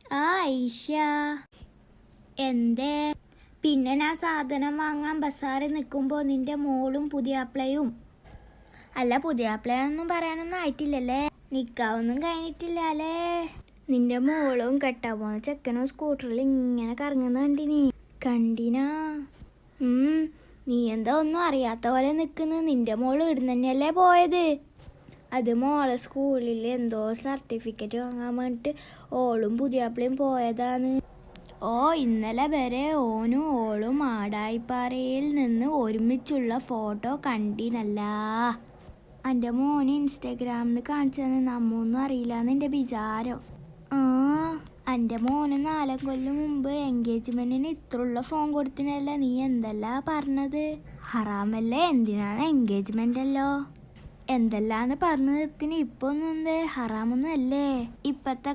ആ ഐഷ, എന്തേ? പിന്നെ ഞാൻ സാധനം വാങ്ങാൻ ബസാറിൽ നിൽക്കുമ്പോൾ നിന്റെ മോളും പുതിയാപ്ലയും. അല്ല, പുതിയാപ്ലയൊന്നും പറയാനൊന്നും ആയിട്ടില്ലല്ലേ? നിക്കാവൊന്നും കഴിഞ്ഞിട്ടില്ല അല്ലേ? നിന്റെ മോളും കെട്ടാൻ പോണ ചെക്കനും സ്കൂട്ടറിൽ ഇങ്ങനെ കറങ്ങുന്ന കണ്ടിനാ? നീ എന്താ ഒന്നും അറിയാത്ത പോലെ നിൽക്കുന്നു. നിന്റെ മോള് ഇവിടുന്ന് തന്നെയല്ലേ പോയത്? അത് മോളെ സ്കൂളിൽ എന്തോ സർട്ടിഫിക്കറ്റ് വാങ്ങാൻ വേണ്ടിട്ട് ഓളും പുതിയാപ്പിളയും പോയതാണ്. ഇന്നലെ വരെ ഓനും ഓളും മാടായിപ്പാറയിൽ നിന്ന് ഒരുമിച്ചുള്ള ഫോട്ടോ കണ്ടിനല്ല. എൻ്റെ മോന് ഇൻസ്റ്റാഗ്രാമിൽ കാണിച്ചത് നമ്മൊന്നും അറിയില്ലാന്ന് എൻ്റെ വിചാരം. എൻ്റെ മോന് 4 കൊല്ലം മുമ്പ് എൻഗേജ്മെന്റിന് ഇത്രയുള്ള ഫോൺ കൊടുത്തിനല്ല. നീ എന്തല്ല പറഞ്ഞത്? ഹറാമല്ലേ? എന്തിനാണ് എൻഗേജ്മെന്റ് അല്ലോ? എന്തെല്ലാന്ന് പറഞ്ഞു നിർത്തിന്. ഇപ്പൊ ഒന്നും ഹറാമൊന്നും അല്ലേ ഇപ്പത്തെ